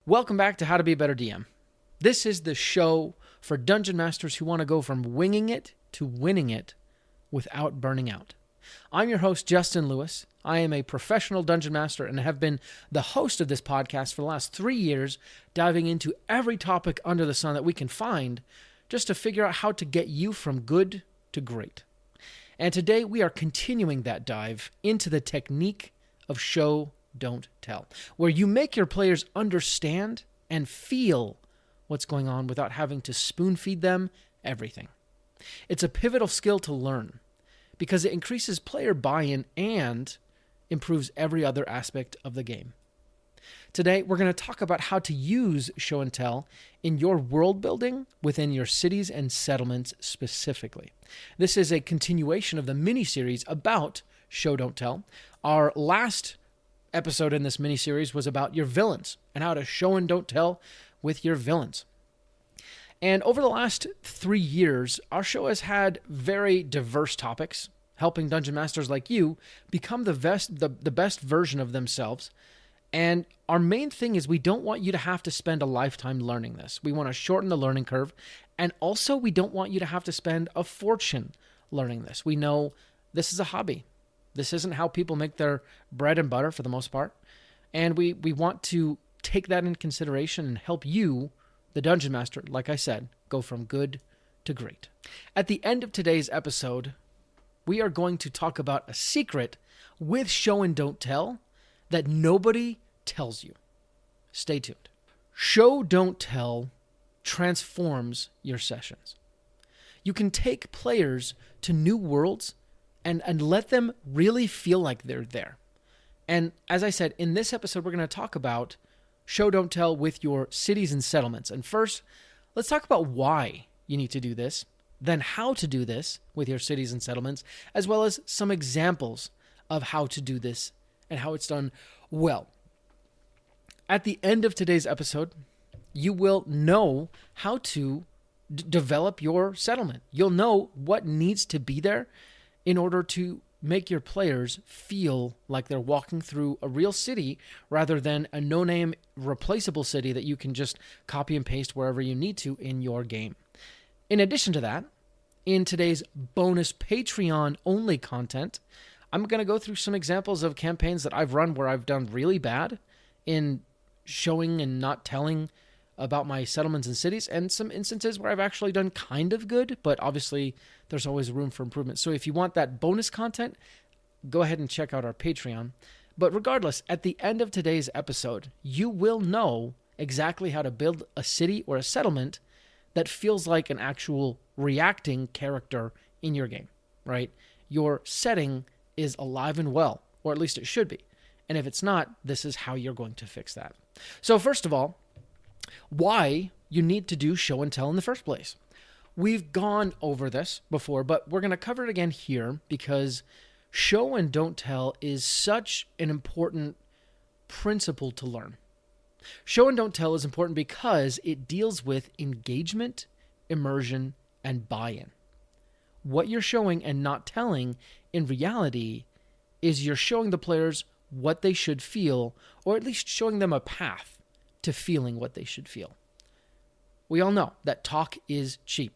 Welcome back to How to Be a Better DM. This is the show for dungeon masters who want to go from winging it to winning it without burning out. I'm your host, Justin Lewis. I am a professional dungeon master and have been the host of this podcast for the last 3 years, diving into every topic under the sun that we can find just to figure out how to get you from good to great. And today we are continuing that dive into the technique of show, don't tell, where you make your players understand and feel what's going on without having to spoon feed them everything. It's a pivotal skill to learn because it increases player buy-in and improves every other aspect of the game. Today, we're going to talk about how to use show and tell in your world building within your cities and settlements specifically. This is a continuation of the mini-series about show, don't tell. Our last episode in this mini-series was about your villains and how to show and don't tell with your villains. And over the last 3 years, our show has had very diverse topics, helping dungeon masters like you become the best version of themselves. And our main thing is we don't want you to have to spend a lifetime learning this. We want to shorten the learning curve. And also, we don't want you to have to spend a fortune learning this. We know this is a hobby. This isn't how people make their bread and butter for the most part. And we want to take that into consideration and help you, the dungeon master, like I said, go from good to great. At the end of today's episode, we are going to talk about a secret with show and don't tell that nobody tells you. Stay tuned. Show, don't tell transforms your sessions. You can take players to new worlds and let them really feel like they're there. And as I said, in this episode, we're going to talk about show, don't tell with your cities and settlements. And first, let's talk about why you need to do this, then how to do this with your cities and settlements, as well as some examples of how to do this and how it's done well. At the end of today's episode, you will know how to develop your settlement. You'll know what needs to be there in order to make your players feel like they're walking through a real city rather than a no-name replaceable city that you can just copy and paste wherever you need to in your game. In addition to that, in today's bonus Patreon-only content, I'm going to go through some examples of campaigns that I've run where I've done really bad in showing and not telling about my settlements and cities, and some instances where I've actually done kind of good, but obviously there's always room for improvement. So if you want that bonus content, go ahead and check out our Patreon. But regardless, at the end of today's episode, you will know exactly how to build a city or a settlement that feels like an actual reacting character in your game, right? Your setting is alive and well, or at least it should be. And if it's not, this is how you're going to fix that. So first of all, why you need to do show and tell in the first place. We've gone over this before, but we're going to cover it again here because show and don't tell is such an important principle to learn. Show and don't tell is important because it deals with engagement, immersion, and buy-in. What you're showing and not telling in reality is you're showing the players what they should feel, or at least showing them a path to feeling what they should feel. We all know that talk is cheap.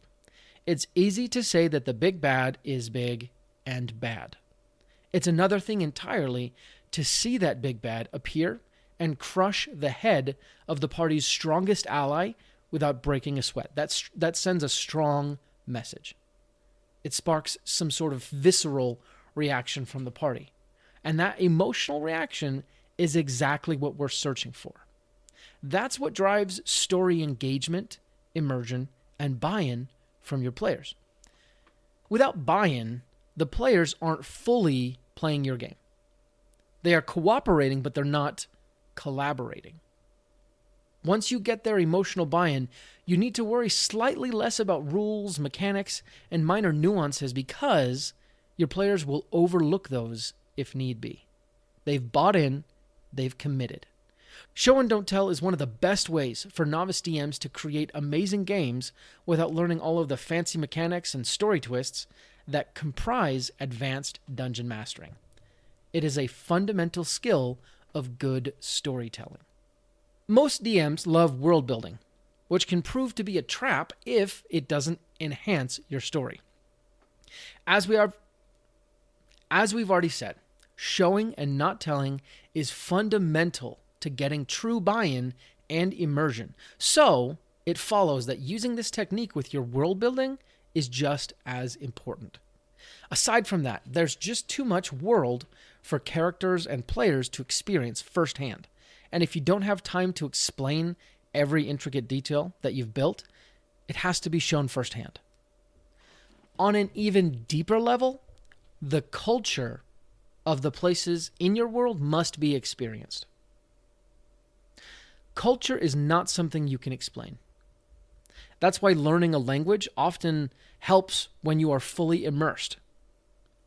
It's easy to say that the big bad is big and bad. It's another thing entirely to see that big bad appear and crush the head of the party's strongest ally without breaking a sweat. That sends a strong message. It sparks some sort of visceral reaction from the party. And that emotional reaction is exactly what we're searching for. That's what drives story engagement, immersion, and buy-in from your players. Without buy-in, the players aren't fully playing your game. They are cooperating, but they're not collaborating. Once you get their emotional buy-in, you need to worry slightly less about rules, mechanics, and minor nuances because your players will overlook those if need be. They've bought in, they've committed. Show and don't tell is one of the best ways for novice DMs to create amazing games without learning all of the fancy mechanics and story twists that comprise advanced dungeon mastering. It is a fundamental skill of good storytelling. Most DMs love world building, which can prove to be a trap if it doesn't enhance your story. As we've already said, showing and not telling is fundamental to getting true buy-in and immersion. So it follows that using this technique with your world building is just as important. Aside from that, there's just too much world for characters and players to experience firsthand. And if you don't have time to explain every intricate detail that you've built, it has to be shown firsthand. On an even deeper level, the culture of the places in your world must be experienced. Culture is not something you can explain. That's why learning a language often helps when you are fully immersed.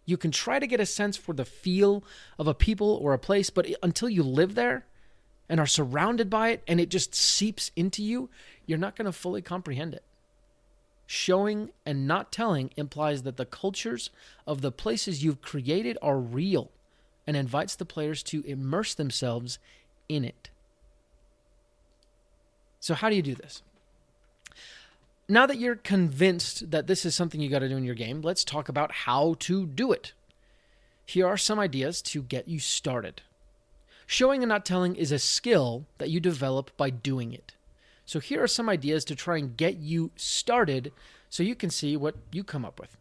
You can try to get a sense for the feel of a people or a place, but until you live there and are surrounded by it and it just seeps into you, you're not going to fully comprehend it. Showing and not telling implies that the cultures of the places you've created are real and invites the players to immerse themselves in it. So how do you do this? Now that you're convinced that this is something you got to do in your game, let's talk about how to do it. Here are some ideas to get you started. Showing and not telling is a skill that you develop by doing it. So here are some ideas to try and get you started so you can see what you come up with.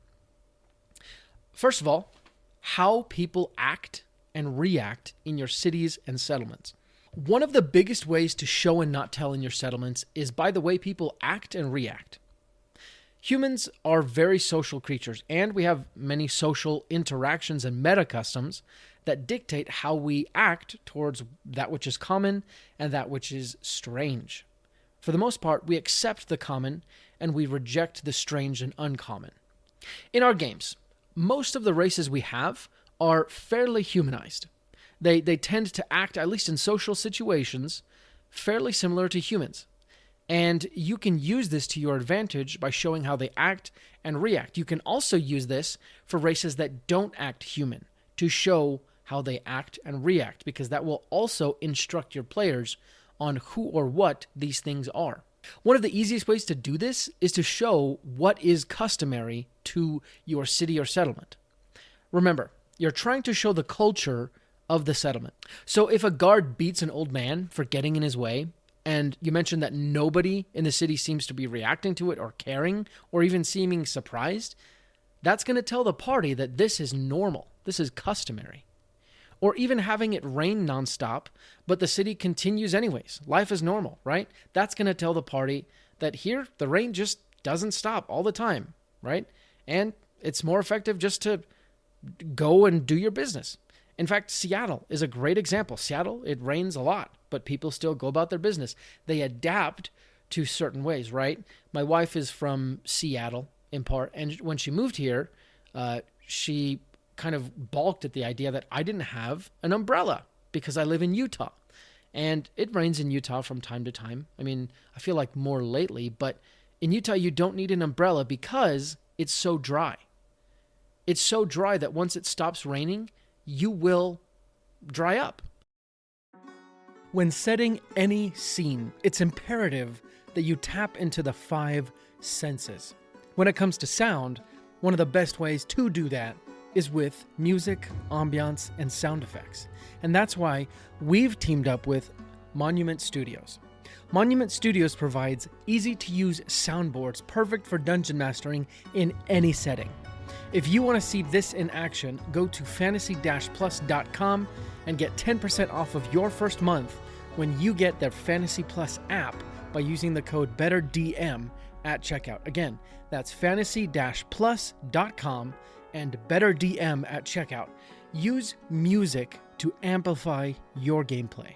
First of all, how people act and react in your cities and settlements. One of the biggest ways to show and not tell in your settlements is by the way people act and react. Humans are very social creatures, and we have many social interactions and meta customs that dictate how we act towards that which is common and that which is strange. For the most part, we accept the common and we reject the strange and uncommon. In our games, most of the races we have are fairly humanized. They tend to act, at least in social situations, fairly similar to humans. And you can use this to your advantage by showing how they act and react. You can also use this for races that don't act human to show how they act and react, because that will also instruct your players on who or what these things are. One of the easiest ways to do this is to show what is customary to your city or settlement. Remember, you're trying to show the culture of the settlement. So if a guard beats an old man for getting in his way, and you mentioned that nobody in the city seems to be reacting to it or caring or even seeming surprised, that's going to tell the party that this is normal, this is customary. Or even having it rain nonstop, but the city continues anyways. Life is normal, right? That's going to tell the party that here, the rain just doesn't stop all the time, right? And it's more effective just to go and do your business. In fact, Seattle is a great example. Seattle, it rains a lot, but people still go about their business. They adapt to certain ways, right? My wife is from Seattle, in part, and when she moved here, she kind of balked at the idea that I didn't have an umbrella because I live in Utah. And it rains in Utah from time to time. I mean, I feel like more lately, but in Utah, you don't need an umbrella because it's so dry. It's so dry that once it stops raining, you will dry up. When setting any scene, it's imperative that you tap into the 5 senses. When it comes to sound, one of the best ways to do that is with music, ambience, and sound effects. And that's why we've teamed up with Monument Studios. Monument Studios provides easy-to-use soundboards perfect for dungeon mastering in any setting. If you want to see this in action, go to fantasy-plus.com and get 10% off of your first month when you get their Fantasy Plus app by using the code BETTERDM at checkout. Again, that's fantasy-plus.com and BETTERDM at checkout. Use music to amplify your gameplay.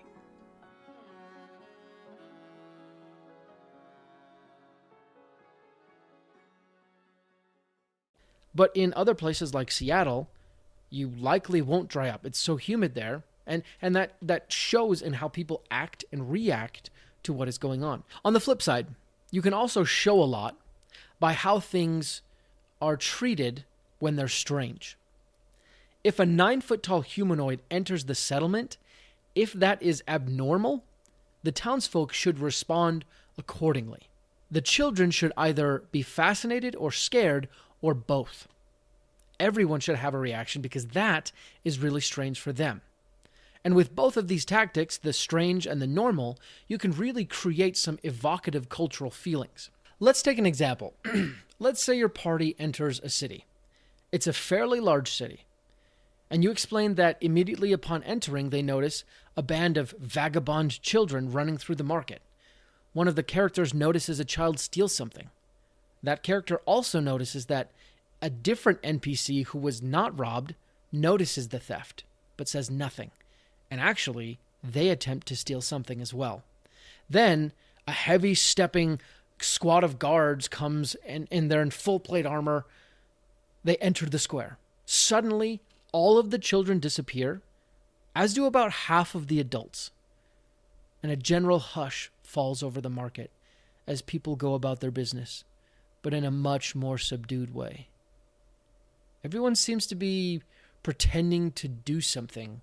But in other places like Seattle, you likely won't dry up. It's so humid there. And that shows in how people act and react to what is going on. On the flip side, you can also show a lot by how things are treated when they're strange. If a 9-foot tall humanoid enters the settlement, if that is abnormal, the townsfolk should respond accordingly. The children should either be fascinated or scared or both. Everyone should have a reaction because that is really strange for them. And with both of these tactics, the strange and the normal, you can really create some evocative cultural feelings. Let's take an example. Let's say your party enters a city. It's a fairly large city. And you explain that immediately upon entering, they notice a band of vagabond children running through the market. One of the characters notices a child steal something. That character also notices that a different NPC who was not robbed notices the theft, but says nothing. And actually, they attempt to steal something as well. Then, a heavy stepping squad of guards comes and they're in full plate armor. They enter the square. Suddenly, all of the children disappear, as do about half of the adults. And a general hush falls over the market as people go about their business, but in a much more subdued way. Everyone seems to be pretending to do something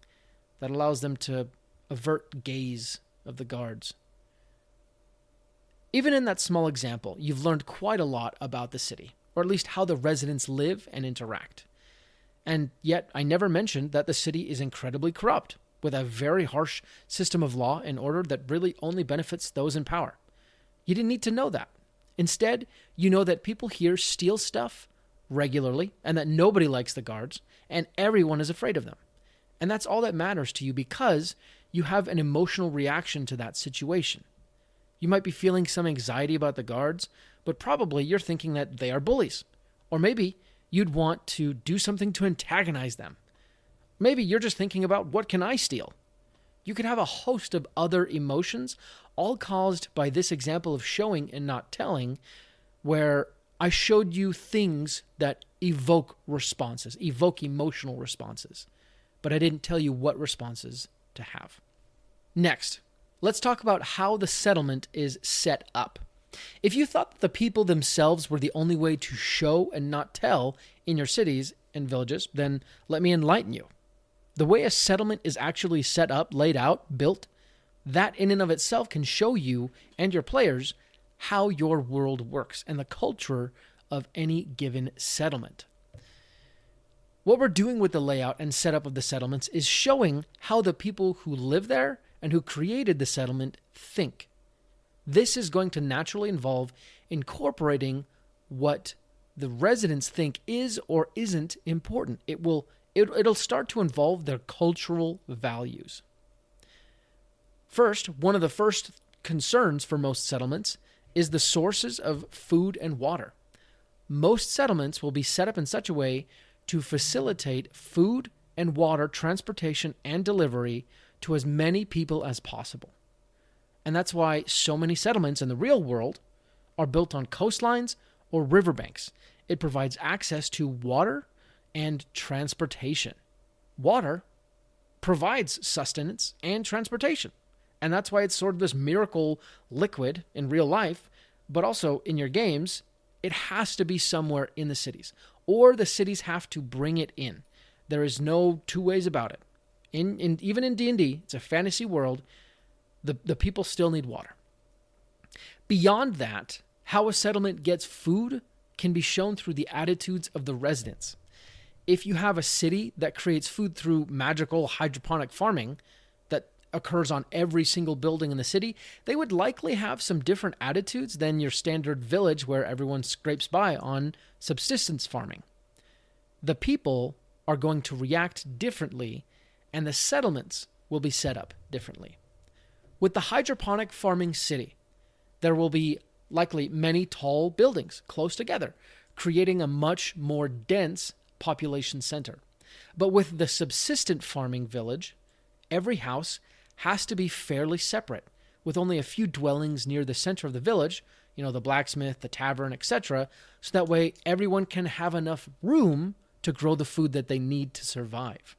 that allows them to avert gaze of the guards. Even in that small example, you've learned quite a lot about the city, or at least how the residents live and interact. And yet, I never mentioned that the city is incredibly corrupt, with a very harsh system of law and order that really only benefits those in power. You didn't need to know that. Instead, you know that people here steal stuff regularly, and that nobody likes the guards, and everyone is afraid of them. And that's all that matters to you because you have an emotional reaction to that situation. You might be feeling some anxiety about the guards, but probably you're thinking that they are bullies. Or maybe you'd want to do something to antagonize them. Maybe you're just thinking about, what can I steal? You could have a host of other emotions, all caused by this example of showing and not telling, where I showed you things that evoke responses, evoke emotional responses. But I didn't tell you what responses to have. Next, let's talk about how the settlement is set up. If you thought that the people themselves were the only way to show and not tell in your cities and villages, then let me enlighten you. The way a settlement is actually set up, laid out, built, that in and of itself can show you and your players how your world works and the culture of any given settlement. What we're doing with the layout and setup of the settlements is showing how the people who live there and who created the settlement think. This is going to naturally involve incorporating what the residents think is or isn't important. It'll start to involve their cultural values. First, one of the first concerns for most settlements is the sources of food and water. Most settlements will be set up in such a way to facilitate food and water transportation and delivery to as many people as possible. And that's why so many settlements in the real world are built on coastlines or riverbanks. It provides access to water and transportation. Water provides sustenance and transportation. And that's why it's sort of this miracle liquid in real life, but also in your games, it has to be somewhere in the cities. Or the cities have to bring it in. There is no two ways about it. Even in D&D, it's a fantasy world, the people still need water. Beyond that, how a settlement gets food can be shown through the attitudes of the residents. If you have a city that creates food through magical hydroponic farming that occurs on every single building in the city, they would likely have some different attitudes than your standard village where everyone scrapes by on subsistence farming. The people are going to react differently, and the settlements will be set up differently. With the hydroponic farming city, there will be likely many tall buildings close together, creating a much more dense population center. But with the subsistent farming village, every house has to be fairly separate, with only a few dwellings near the center of the village, the blacksmith, the tavern, etc., so that way everyone can have enough room to grow the food that they need to survive.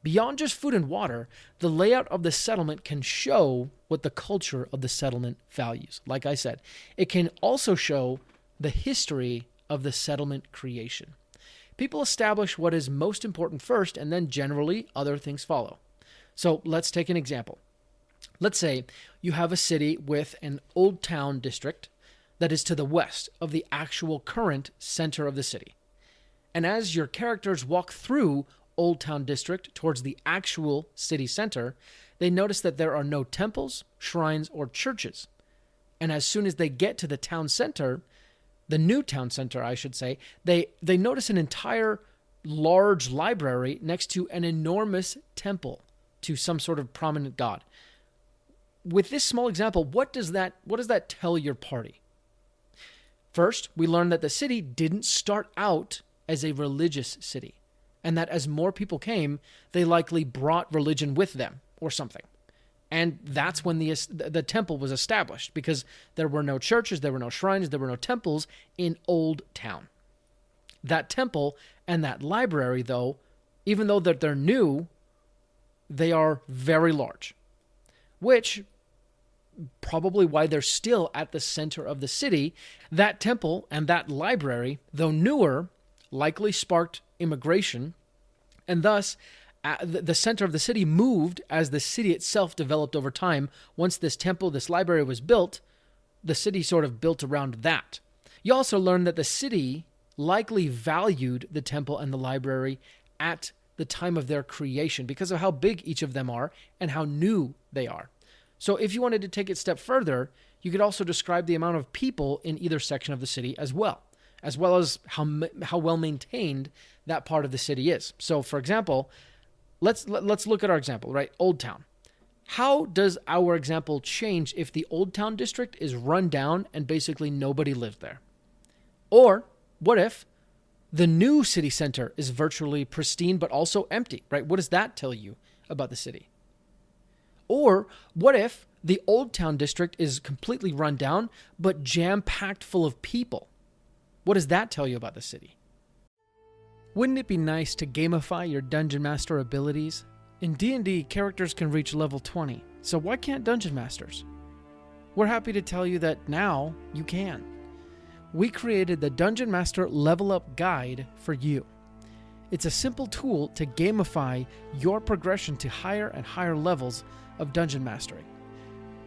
Beyond just food and water, the layout of the settlement can show what the culture of the settlement values. Like I said, it can also show the history of the settlement creation. People establish what is most important first, and then generally other things follow. So let's take an example. Let's say you have a city with an old town district that is to the west of the actual current center of the city. And as your characters walk through Old Town District towards the actual city center, they notice that there are no temples, shrines, or churches. And as soon as they get to the town center, the new town center, I should say, they notice an entire large library next to an enormous temple to some sort of prominent god. With this small example, what does that tell your party? First, we learn that the city didn't start out as a religious city, and that as more people came, they likely brought religion with them or something. And that's when the temple was established, because there were no churches, there were no shrines, there were no temples in Old Town. That temple and that library, though, even though that they're new, they are very large, which probably why they're still at the center of the city. That temple and that library, though newer, likely sparked immigration, and thus the center of the city moved as the city itself developed over time. Once this temple, this library was built, the city sort of built around that. You also learn that the city likely valued the temple and the library at the time of their creation because of how big each of them are and how new they are. So if you wanted to take it a step further, you could also describe the amount of people in either section of the city as well as how well maintained that part of the city is. So for example, let's look at our example, right? Old Town. How does our example change if the Old Town district is run down and basically nobody lived there? Or what if the new city center is virtually pristine but also empty, right? What does that tell you about the city? Or what if the Old Town district is completely run down but jam-packed full of people? What does that tell you about the city? Wouldn't it be nice to gamify your Dungeon Master abilities? In D&D, characters can reach level 20, so why can't Dungeon Masters? We're happy to tell you that now you can. We created the Dungeon Master Level Up Guide for you. It's a simple tool to gamify your progression to higher and higher levels of Dungeon Mastery.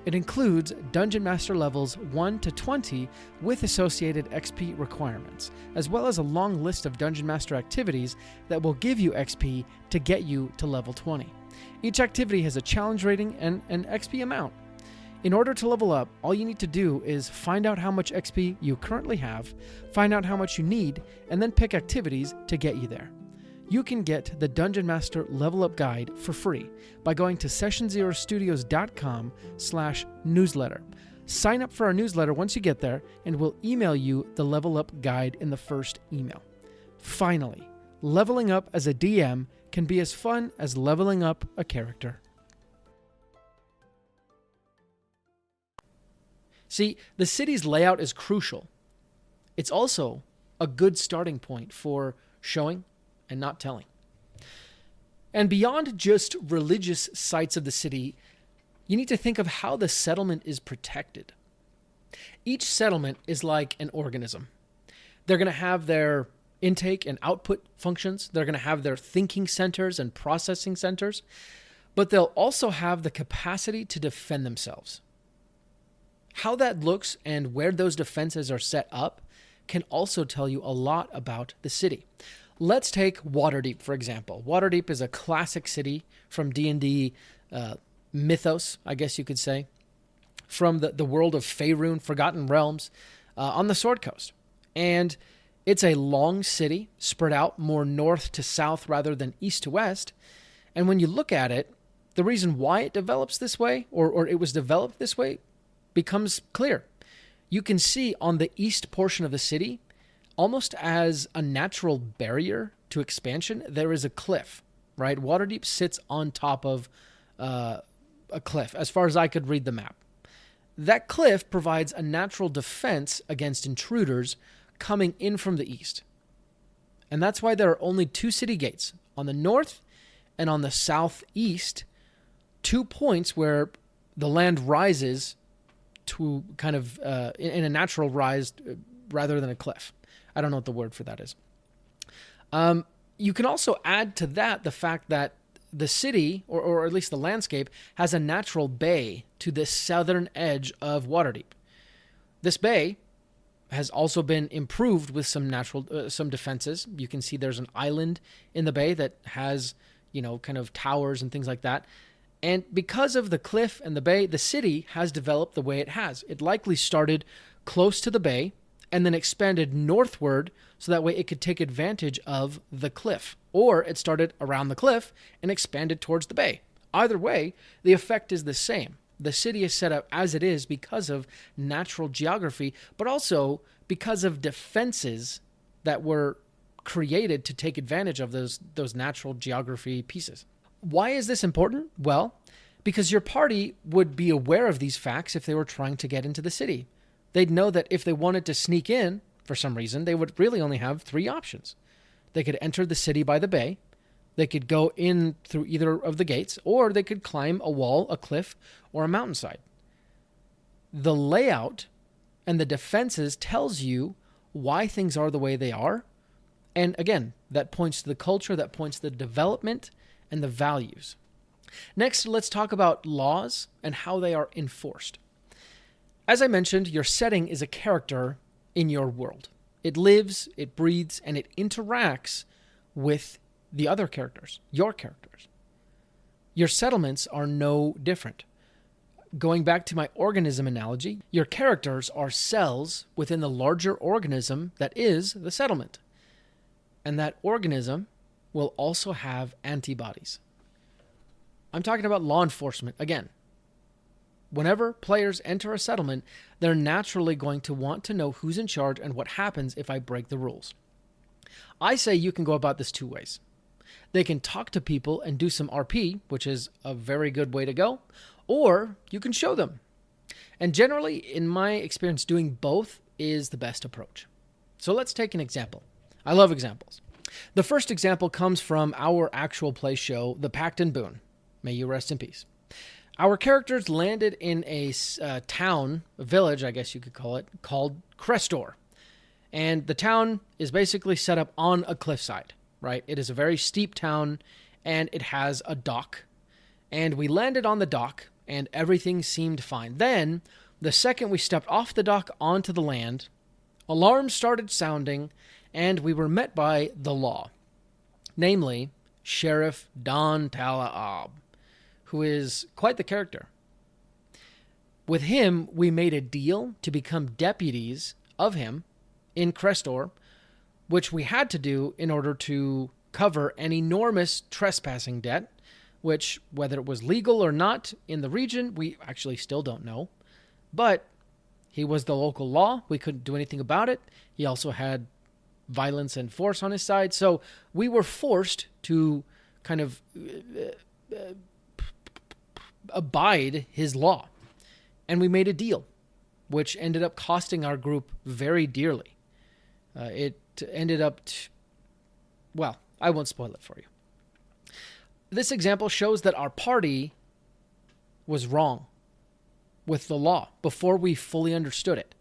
It includes Dungeon Master levels 1 to 20 with associated XP requirements, as well as a long list of Dungeon Master activities that will give you XP to get you to level 20. Each activity has a challenge rating and an XP amount. In order to level up, all you need to do is find out how much XP you currently have, find out how much you need, and then pick activities to get you there. You can get the Dungeon Master Level Up Guide for free by going to sessionzerostudios.com/newsletter. Sign up for our newsletter once you get there, and we'll email you the Level Up Guide in the first email. Finally, leveling up as a DM can be as fun as leveling up a character. See, the city's layout is crucial. It's also a good starting point for showing and not telling. And beyond just religious sites of the city, you need to think of how the settlement is protected. Each settlement is like an organism. They're going to have their intake and output functions. They're going to have their thinking centers and processing centers, but they'll also have the capacity to defend themselves. How that looks and where those defenses are set up can also tell you a lot about the city. Let's take Waterdeep, for example. Waterdeep is a classic city from D&D mythos, I guess you could say, from the world of Faerun, Forgotten Realms, on the Sword Coast. And it's a long city, spread out more north to south rather than east to west. And when you look at it, the reason why it develops this way, or it was developed this way, becomes clear. You can see on the east portion of the city, almost as a natural barrier to expansion, there is a cliff, right? Waterdeep sits on top of a cliff, as far as I could read the map. That cliff provides a natural defense against intruders coming in from the east. And that's why there are only two city gates, on the north and on the southeast, 2 points where the land rises to kind of in a natural rise rather than a cliff. I don't know what the word for that is. You can also add to that the fact that the city, or at least the landscape, has a natural bay to the southern edge of Waterdeep. This bay has also been improved with some some defenses. You can see there's an island in the bay that has, kind of towers and things like that. And because of the cliff and the bay, the city has developed the way it has. It likely started close to the bay and then expanded northward so that way it could take advantage of the cliff. Or it started around the cliff and expanded towards the bay. Either way, the effect is the same. The city is set up as it is because of natural geography, but also because of defenses that were created to take advantage of those natural geography pieces. Why is this important? Well, because your party would be aware of these facts if they were trying to get into the city. They'd know that if they wanted to sneak in, for some reason, they would really only have 3 options. They could enter the city by the bay, they could go in through either of the gates, or they could climb a wall, a cliff, or a mountainside. The layout and the defenses tells you why things are the way they are. And again, that points to the culture, that points to the development and the values. Next, let's talk about laws and how they are enforced. As I mentioned, your setting is a character in your world. It lives, it breathes, and it interacts with the other characters, your characters. Your settlements are no different. Going back to my organism analogy, your characters are cells within the larger organism that is the settlement. And that organism will also have antibodies. I'm talking about law enforcement again. Whenever players enter a settlement, they're naturally going to want to know who's in charge and what happens if I break the rules. I say you can go about this 2 ways. They can talk to people and do some RP, which is a very good way to go, or you can show them. And generally, in my experience, doing both is the best approach. So let's take an example. I love examples. The first example comes from our actual play show, The Pact and Boon. May you rest in peace. Our characters landed in a town, a village, I guess you could call it, called Crestor. And the town is basically set up on a cliffside, right? It is a very steep town, and it has a dock. And we landed on the dock, and everything seemed fine. Then, the second we stepped off the dock onto the land, alarms started sounding, and we were met by the law. Namely, Sheriff Don Talaab, who is quite the character. With him, we made a deal to become deputies of him in Crestor, which we had to do in order to cover an enormous trespassing debt, which, whether it was legal or not in the region, we actually still don't know. But he was the local law. We couldn't do anything about it. He also had violence and force on his side. So we were forced to kind of abide his law. And we made a deal, which ended up costing our group very dearly. It ended up, well, I won't spoil it for you. This example shows that our party was wrong with the law before we fully understood it.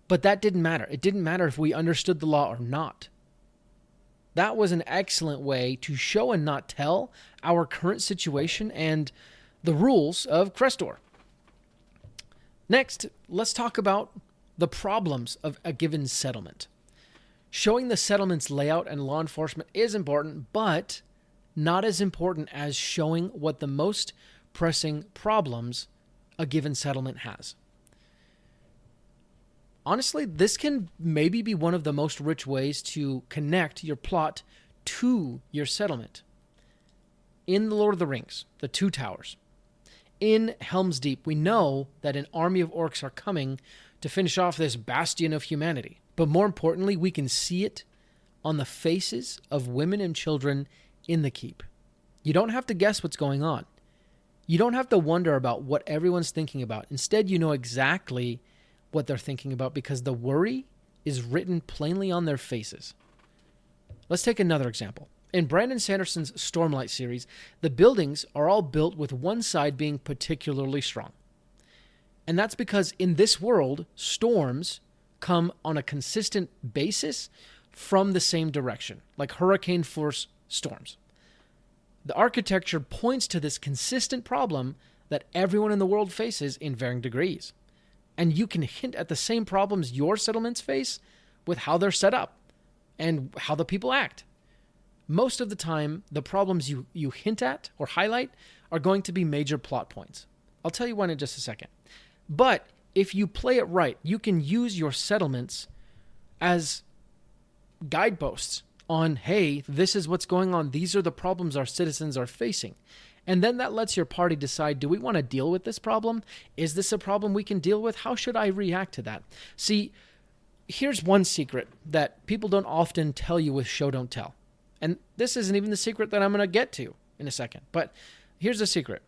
But that didn't matter. It didn't matter if we understood the law or not. That was an excellent way to show and not tell our current situation and the rules of Crestor. Next, let's talk about the problems of a given settlement. Showing the settlement's layout and law enforcement is important, but not as important as showing what the most pressing problems a given settlement has. Honestly, this can maybe be one of the most rich ways to connect your plot to your settlement. In The Lord of the Rings, the Two Towers, in Helm's Deep, we know that an army of orcs are coming to finish off this bastion of humanity. But more importantly, we can see it on the faces of women and children in the keep. You don't have to guess what's going on. You don't have to wonder about what everyone's thinking about. Instead, you know exactly what they're thinking about because the worry is written plainly on their faces. Let's take another example. In Brandon Sanderson's Stormlight series, the buildings are all built with one side being particularly strong. And that's because in this world, storms come on a consistent basis from the same direction, like hurricane force storms. The architecture points to this consistent problem that everyone in the world faces in varying degrees. And you can hint at the same problems your settlements face with how they're set up and how the people act. Most of the time, the problems you hint at or highlight are going to be major plot points. I'll tell you one in just a second. But if you play it right, you can use your settlements as guideposts on, hey, this is what's going on. These are the problems our citizens are facing. And then that lets your party decide, do we want to deal with this problem? Is this a problem we can deal with? How should I react to that? See, here's one secret that people don't often tell you with show, don't tell. And this isn't even the secret that I'm going to get to in a second. But here's the secret.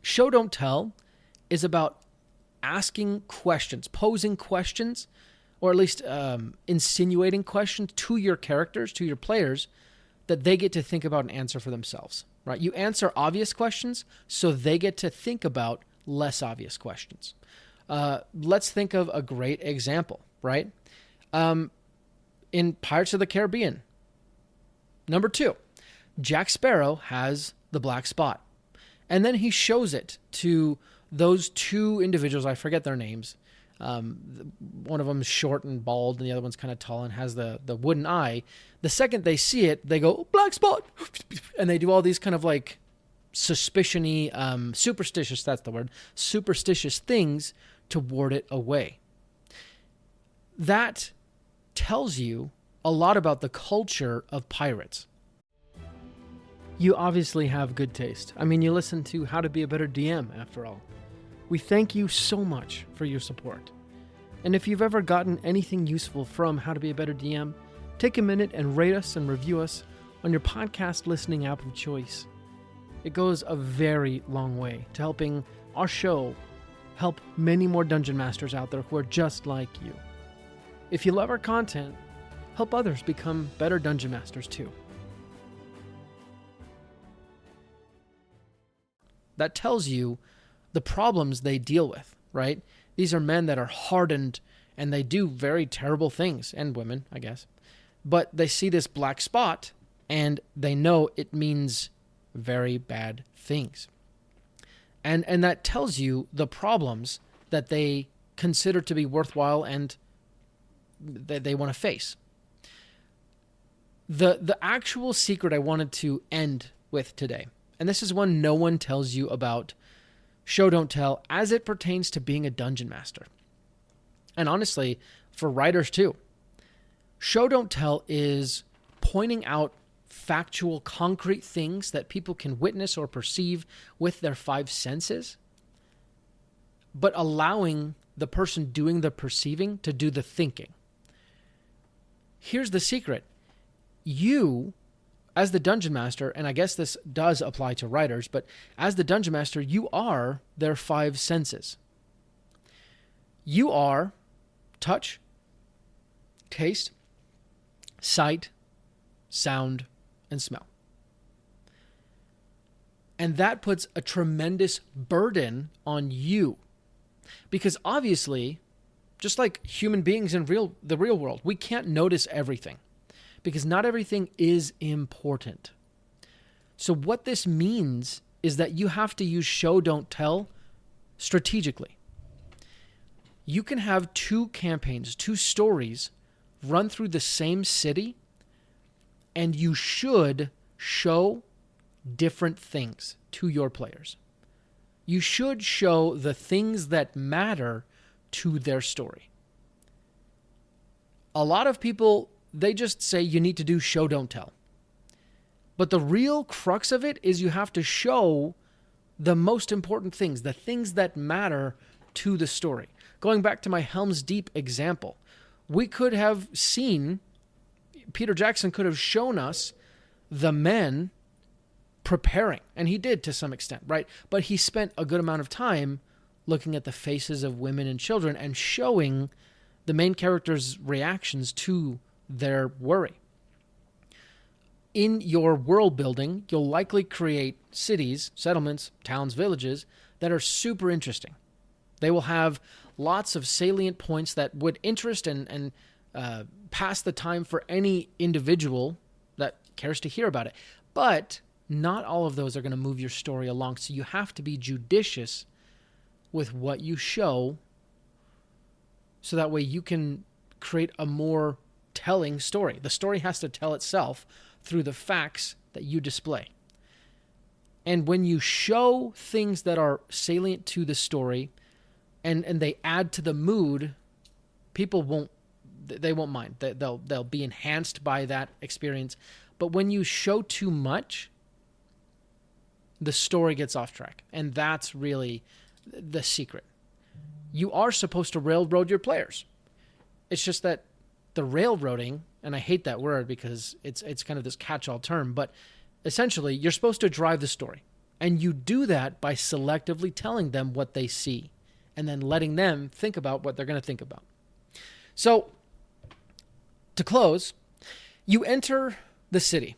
Show, don't tell is about asking questions, posing questions, or at least insinuating questions to your characters, to your players, that they get to think about and answer for themselves. Right? You answer obvious questions, so they get to think about less obvious questions. Let's think of a great example, right? In Pirates of the Caribbean, number 2, Jack Sparrow has the black spot. And then he shows it to those 2 individuals, I forget their names. One of them is short and bald, and the other one's kind of tall and has the wooden eye. The second they see it, they go, black spot! And they do all these kind of like suspicion-y, superstitious, that's the word, superstitious things to ward it away. That tells you a lot about the culture of pirates. You obviously have good taste. I mean, you listen to How to Be a Better DM, after all. We thank you so much for your support. And if you've ever gotten anything useful from How to Be a Better DM, take a minute and rate us and review us on your podcast listening app of choice. It goes a very long way to helping our show help many more dungeon masters out there who are just like you. If you love our content, help others become better dungeon masters too. That tells you the problems they deal with, right? These are men that are hardened and they do very terrible things, and women, I guess. But they see this black spot and they know it means very bad things. And that tells you the problems that they consider to be worthwhile and that they want to face. The actual secret I wanted to end with today, and this is one no one tells you about show, don't tell, as it pertains to being a dungeon master. And honestly, for writers too. Show, don't tell is pointing out factual, concrete things that people can witness or perceive with their 5 senses, but allowing the person doing the perceiving to do the thinking. Here's the secret. You, as the dungeon master, and I guess this does apply to writers, but as the dungeon master, you are their 5 senses. You are touch, taste, sight, sound, and smell. And that puts a tremendous burden on you. Because obviously, just like human beings in the real world, we can't notice everything. Because not everything is important. So what this means is that you have to use show, don't tell strategically. You can have 2 campaigns, 2 stories run through the same city, and you should show different things to your players. You should show the things that matter to their story. A lot of people, they just say you need to do show, don't tell. But the real crux of it is you have to show the most important things, the things that matter to the story. Going back to my Helm's Deep example, we could have seen, Peter Jackson could have shown us the men preparing, and he did to some extent, right? But he spent a good amount of time looking at the faces of women and children and showing the main characters' reactions to their worry. In your world building, you'll likely create cities, settlements, towns, villages that are super interesting. They will have lots of salient points that would interest and pass the time for any individual that cares to hear about it. But not all of those are going to move your story along. So you have to be judicious with what you show, so that way you can create a more telling story. The story has to tell itself through the facts that you display. And when you show things that are salient to the story and they add to the mood, people won't mind. They'll be enhanced by that experience. But when you show too much, the story gets off track. And that's really the secret. You are supposed to railroad your players. It's just that the railroading, and I hate that word because it's kind of this catch-all term, but essentially you're supposed to drive the story. And you do that by selectively telling them what they see and then letting them think about what they're going to think about. So, to close, you enter the city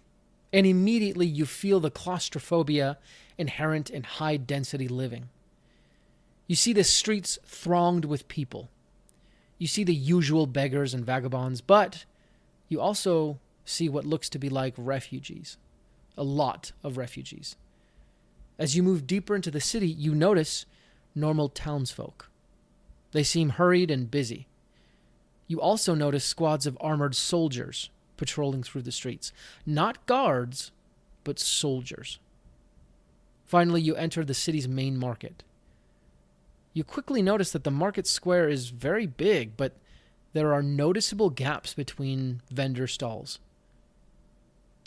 and immediately you feel the claustrophobia inherent in high-density living. You see the streets thronged with people. You see the usual beggars and vagabonds, but you also see what looks to be like refugees. A lot of refugees. As you move deeper into the city, you notice normal townsfolk. They seem hurried and busy. You also notice squads of armored soldiers patrolling through the streets. Not guards, but soldiers. Finally, you enter the city's main market. You quickly notice that the market square is very big, but there are noticeable gaps between vendor stalls.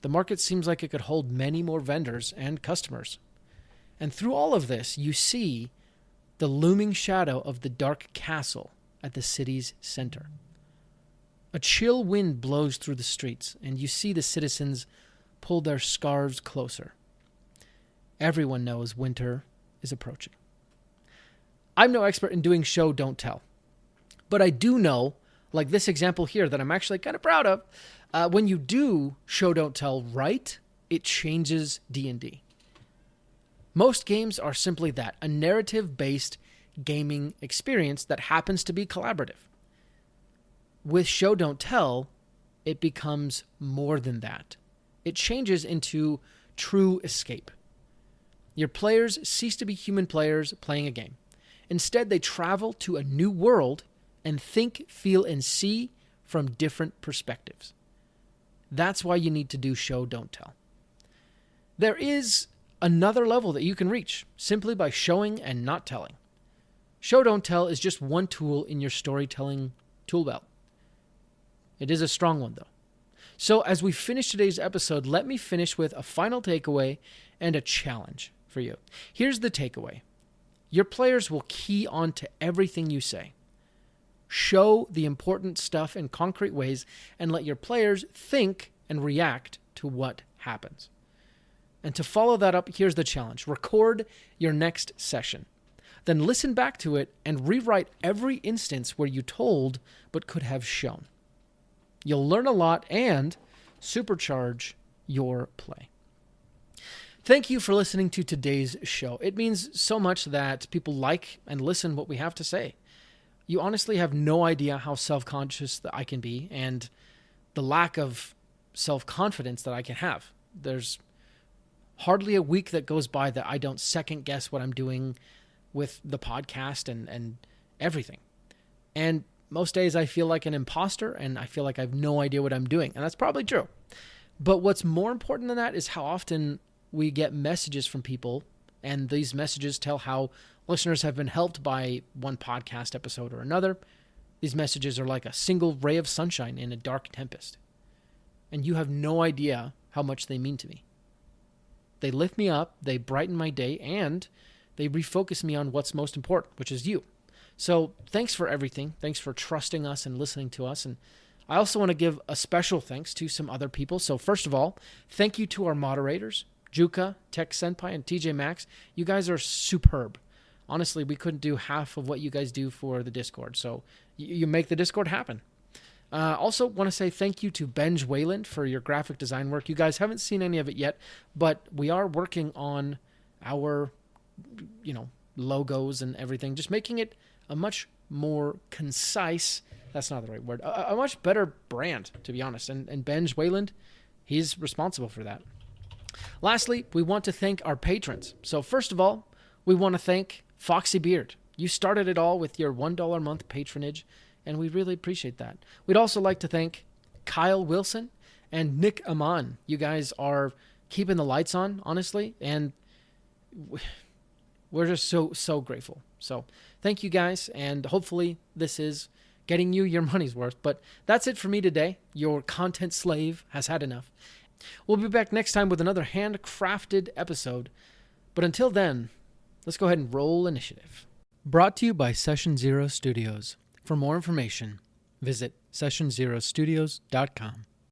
The market seems like it could hold many more vendors and customers. And through all of this, you see the looming shadow of the dark castle at the city's center. A chill wind blows through the streets, and you see the citizens pull their scarves closer. Everyone knows winter is approaching. I'm no expert in doing show, don't tell. But I do know, like this example here that I'm actually kind of proud of, when you do show, don't tell right, it changes D&D. Most games are simply that, a narrative-based gaming experience that happens to be collaborative. With show, don't tell, it becomes more than that. It changes into true escape. Your players cease to be human players playing a game. Instead, they travel to a new world and think, feel, and see from different perspectives. That's why you need to do show, don't tell. There is another level that you can reach simply by showing and not telling. Show, don't tell is just one tool in your storytelling tool belt. It is a strong one, though. So as we finish today's episode, let me finish with a final takeaway and a challenge for you. Here's the takeaway. Your players will key on to everything you say. Show the important stuff in concrete ways and let your players think and react to what happens. And to follow that up, here's the challenge. Record your next session. Then listen back to it and rewrite every instance where you told but could have shown. You'll learn a lot and supercharge your play. Thank you for listening to today's show. It means so much that people like and listen what we have to say. You honestly have no idea how self-conscious that I can be and the lack of self-confidence that I can have. There's hardly a week that goes by that I don't second-guess what I'm doing with the podcast and everything. And most days I feel like an imposter and I feel like I have no idea what I'm doing. And that's probably true. But what's more important than that is how often we get messages from people, and these messages tell how listeners have been helped by one podcast episode or another. These messages are like a single ray of sunshine in a dark tempest. And you have no idea how much they mean to me. They lift me up, they brighten my day, and they refocus me on what's most important, which is you. So thanks for everything. Thanks for trusting us and listening to us. And I also want to give a special thanks to some other people. So first of all, thank you to our moderators, Juka, TechSenpai, and TJ Maxx. You guys are superb. Honestly, we couldn't do half of what you guys do for the Discord. So you make the Discord happen. Also want to say thank you to Benj Wayland for your graphic design work. You guys haven't seen any of it yet, but we are working on our, logos and everything, just making it a much more concise, that's not the right word, a much better brand, to be honest. And Benj Wayland, he's responsible for that. Lastly, we want to thank our patrons. So first of all, we want to thank Foxy Beard. You started it all with your $1 a month patronage, and we really appreciate that. We'd also like to thank Kyle Wilson and Nick Ammann. You guys are keeping the lights on, honestly, and we're just so grateful. So thank you guys, and hopefully this is getting you your money's worth. But that's it for me today. Your content slave has had enough. We'll be back next time with another handcrafted episode. But until then, let's go ahead and roll initiative. Brought to you by Session Zero Studios. For more information, visit sessionzerostudios.com.